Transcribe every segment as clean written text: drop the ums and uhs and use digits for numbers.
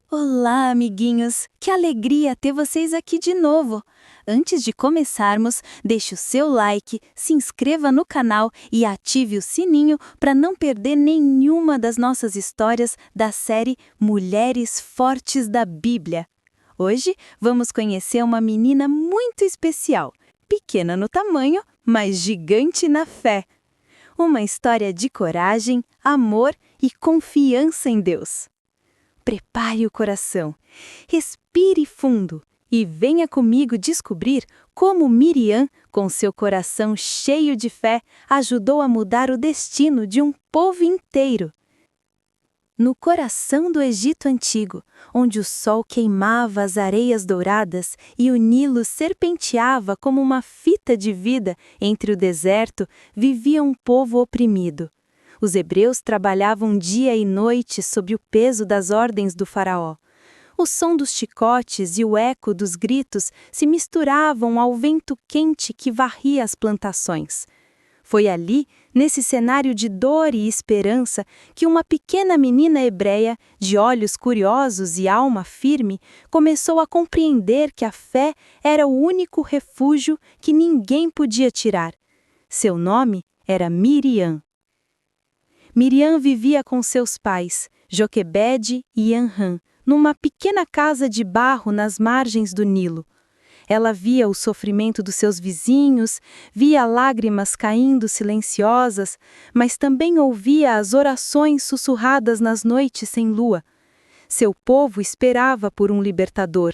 Olá, amiguinhos! Que alegria ter vocês aqui de novo! Antes de começarmos, deixe o seu like, se inscreva no canal e ative o sininho para não perder nenhuma das nossas histórias da série Mulheres Fortes da Bíblia. Hoje vamos conhecer uma menina muito especial, pequena no tamanho, mas gigante na fé. Uma história de coragem, amor e confiança em Deus. Prepare o coração, respire fundo e venha comigo descobrir como Miriam, com seu coração cheio de fé, ajudou a mudar o destino de um povo inteiro. No coração do Egito Antigo, onde o sol queimava as areias douradas e o Nilo serpenteava como uma fita de vida entre o deserto, vivia um povo oprimido. Os hebreus trabalhavam dia e noite sob o peso das ordens do faraó. O som dos chicotes e o eco dos gritos se misturavam ao vento quente que varria as plantações. Foi ali, nesse cenário de dor e esperança, que uma pequena menina hebreia, de olhos curiosos e alma firme, começou a compreender que a fé era o único refúgio que ninguém podia tirar. Seu nome era Miriam. Miriam vivia com seus pais, Joquebede e Anrã, numa pequena casa de barro nas margens do Nilo. Ela via o sofrimento dos seus vizinhos, via lágrimas caindo silenciosas, mas também ouvia as orações sussurradas nas noites sem lua. Seu povo esperava por um libertador,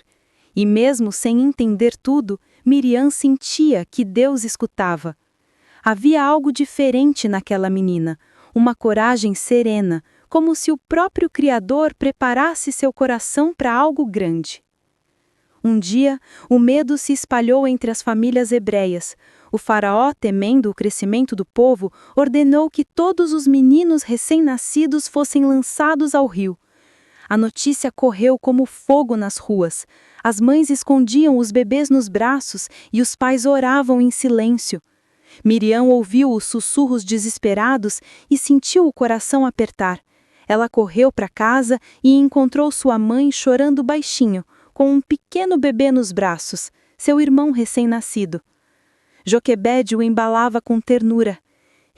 e mesmo sem entender tudo, Miriam sentia que Deus escutava. Havia algo diferente naquela menina, uma coragem serena, como se o próprio Criador preparasse seu coração para algo grande. Um dia, o medo se espalhou entre as famílias hebreias. O faraó, temendo o crescimento do povo, ordenou que todos os meninos recém-nascidos fossem lançados ao rio. A notícia correu como fogo nas ruas. As mães escondiam os bebês nos braços e os pais oravam em silêncio. Miriam ouviu os sussurros desesperados e sentiu o coração apertar. Ela correu para casa e encontrou sua mãe chorando baixinho, com um pequeno bebê nos braços, seu irmão recém-nascido. Joquebede o embalava com ternura.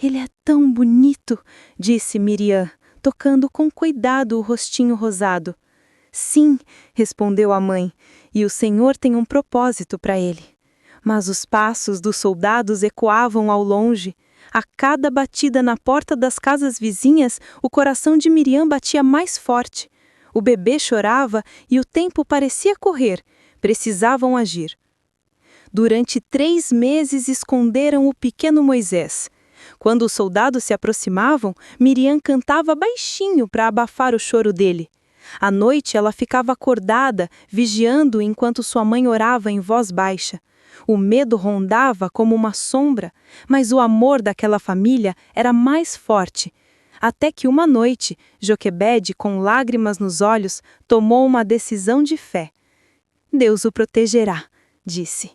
"Ele é tão bonito", disse Miriam, tocando com cuidado o rostinho rosado. "Sim", respondeu a mãe, "e o Senhor tem um propósito para ele." Mas os passos dos soldados ecoavam ao longe. A cada batida na porta das casas vizinhas, o coração de Miriam batia mais forte. O bebê chorava e o tempo parecia correr. Precisavam agir. Durante 3 meses esconderam o pequeno Moisés. Quando os soldados se aproximavam, Miriam cantava baixinho para abafar o choro dele. À noite ela ficava acordada, vigiando enquanto sua mãe orava em voz baixa. O medo rondava como uma sombra, mas o amor daquela família era mais forte. Até que uma noite, Joquebede, com lágrimas nos olhos, tomou uma decisão de fé. "Deus o protegerá", disse.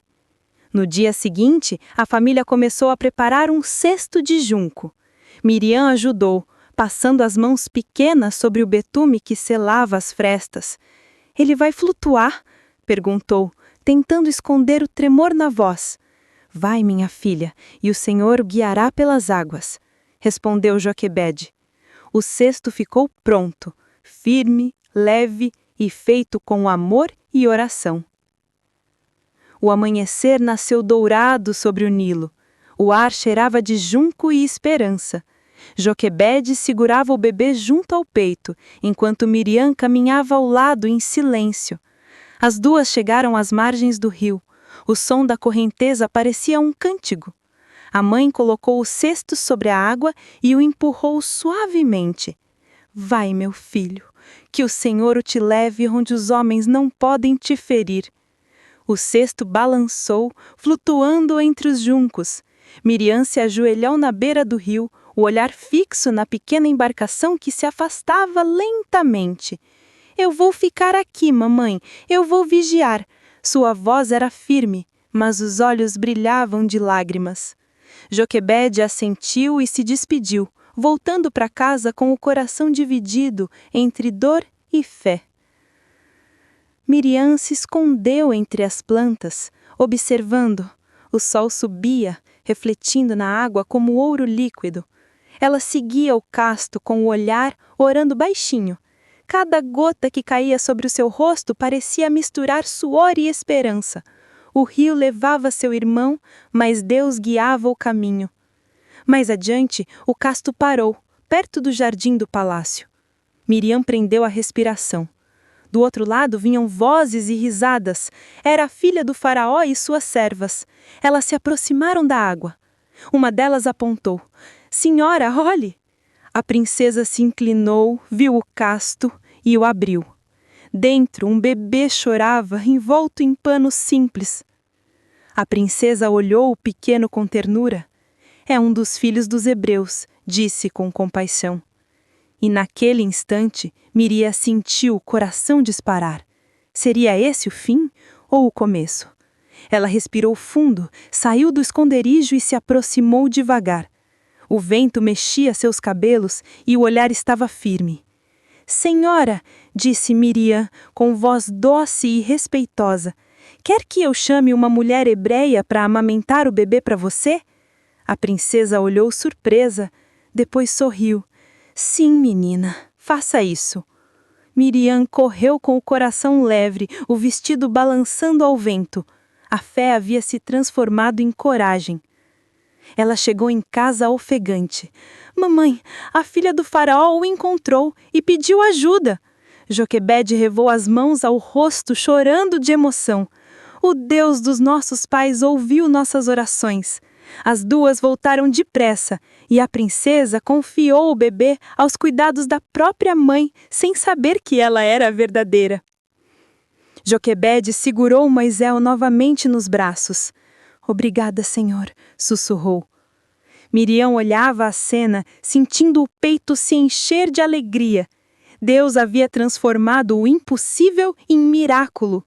No dia seguinte, a família começou a preparar um cesto de junco. Miriam ajudou, passando as mãos pequenas sobre o betume que selava as frestas. "Ele vai flutuar?", perguntou, tentando esconder o tremor na voz. "Vai, minha filha, e o Senhor o guiará pelas águas", respondeu Joquebede. O cesto ficou pronto, firme, leve e feito com amor e oração. O amanhecer nasceu dourado sobre o Nilo. O ar cheirava de junco e esperança. Joquebede segurava o bebê junto ao peito, enquanto Miriam caminhava ao lado em silêncio. As duas chegaram às margens do rio. O som da correnteza parecia um cântico. A mãe colocou o cesto sobre a água e o empurrou suavemente. "Vai, meu filho, que o Senhor o te leve onde os homens não podem te ferir." O cesto balançou, flutuando entre os juncos. Miriam se ajoelhou na beira do rio, o olhar fixo na pequena embarcação que se afastava lentamente. "Eu vou ficar aqui, mamãe, eu vou vigiar." Sua voz era firme, mas os olhos brilhavam de lágrimas. Joquebede assentiu e se despediu, voltando para casa com o coração dividido entre dor e fé. Miriam se escondeu entre as plantas, observando. O sol subia, refletindo na água como ouro líquido. Ela seguia o casto com o olhar, orando baixinho. Cada gota que caía sobre o seu rosto parecia misturar suor e esperança. O rio levava seu irmão, mas Deus guiava o caminho. Mais adiante, o casto parou, perto do jardim do palácio. Miriam prendeu a respiração. Do outro lado vinham vozes e risadas. Era a filha do faraó e suas servas. Elas se aproximaram da água. Uma delas apontou. Senhora, olhe! A princesa se inclinou, viu o casto e o abriu. Dentro, um bebê chorava, envolto em pano simples. A princesa olhou o pequeno com ternura. É um dos filhos dos hebreus, disse com compaixão. E naquele instante, Miriam sentiu o coração disparar. Seria esse o fim ou o começo? Ela respirou fundo, saiu do esconderijo e se aproximou devagar. O vento mexia seus cabelos e o olhar estava firme. Senhora, disse Miriam, com voz doce e respeitosa, quer que eu chame uma mulher hebreia para amamentar o bebê para você? A princesa olhou surpresa, depois sorriu. Sim, menina, faça isso. Miriam correu com o coração leve, o vestido balançando ao vento. A fé havia se transformado em coragem. Ela chegou em casa ofegante. Mamãe, a filha do faraó o encontrou e pediu ajuda. Joquebede revou as mãos ao rosto, chorando de emoção. O Deus dos nossos pais ouviu nossas orações. As duas voltaram depressa e a princesa confiou o bebê aos cuidados da própria mãe, sem saber que ela era a verdadeira. Joquebede segurou Moisés novamente nos braços. Obrigada, Senhor, sussurrou. Miriam olhava a cena, sentindo o peito se encher de alegria. Deus havia transformado o impossível em miraculo.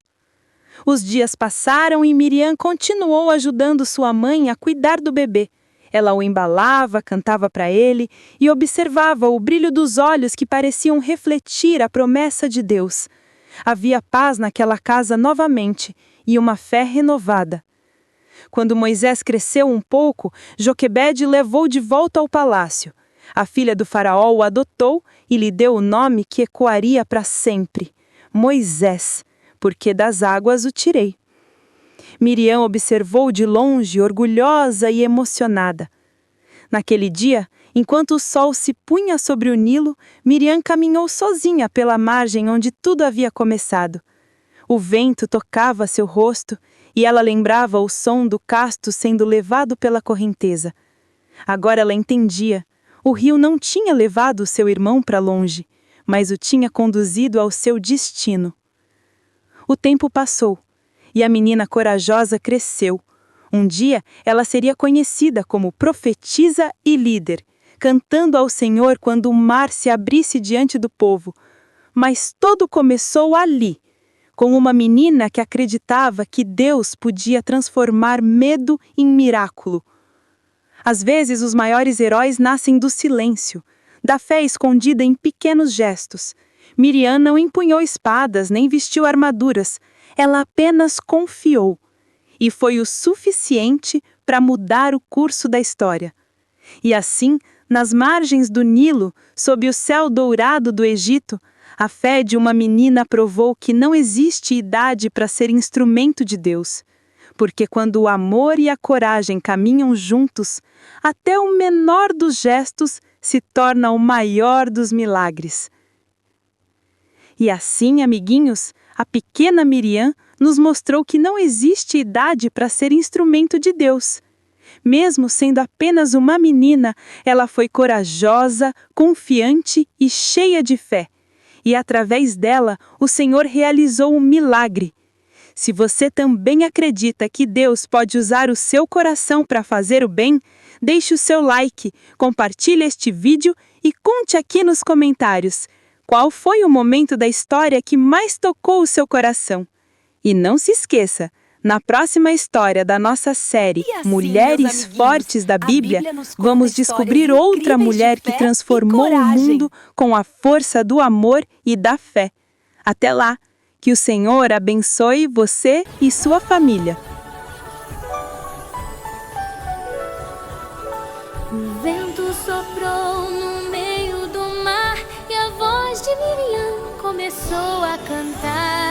Os dias passaram e Miriam continuou ajudando sua mãe a cuidar do bebê. Ela o embalava, cantava para ele e observava o brilho dos olhos que pareciam refletir a promessa de Deus. Havia paz naquela casa novamente e uma fé renovada. Quando Moisés cresceu um pouco, Joquebede levou de volta ao palácio. A filha do faraó o adotou e lhe deu o nome que ecoaria para sempre: Moisés, porque das águas o tirei. Miriam observou de longe, orgulhosa e emocionada. Naquele dia, enquanto o sol se punha sobre o Nilo, Miriam caminhou sozinha pela margem onde tudo havia começado. O vento tocava seu rosto e ela lembrava o som do casto sendo levado pela correnteza. Agora ela entendia. O rio não tinha levado seu irmão para longe, mas o tinha conduzido ao seu destino. O tempo passou e a menina corajosa cresceu. Um dia ela seria conhecida como profetisa e líder, cantando ao Senhor quando o mar se abrisse diante do povo. Mas tudo começou ali, com uma menina que acreditava que Deus podia transformar medo em miraculo. Às vezes os maiores heróis nascem do silêncio, da fé escondida em pequenos gestos. Miriam não empunhou espadas nem vestiu armaduras, ela apenas confiou. E foi o suficiente para mudar o curso da história. E assim, nas margens do Nilo, sob o céu dourado do Egito, a fé de uma menina provou que não existe idade para ser instrumento de Deus. Porque quando o amor e a coragem caminham juntos, até o menor dos gestos se torna o maior dos milagres. E assim, amiguinhos, a pequena Miriam nos mostrou que não existe idade para ser instrumento de Deus. Mesmo sendo apenas uma menina, ela foi corajosa, confiante e cheia de fé. E através dela, o Senhor realizou um milagre. Se você também acredita que Deus pode usar o seu coração para fazer o bem, deixe o seu like, compartilhe este vídeo e conte aqui nos comentários qual foi o momento da história que mais tocou o seu coração. E não se esqueça, na próxima história da nossa série assim, Mulheres Fortes da Bíblia, vamos descobrir outra mulher que transformou o mundo com a força do amor e da fé. Até lá! Que o Senhor abençoe você e sua família. O vento soprou no meio do mar e a voz de Miriam começou a cantar.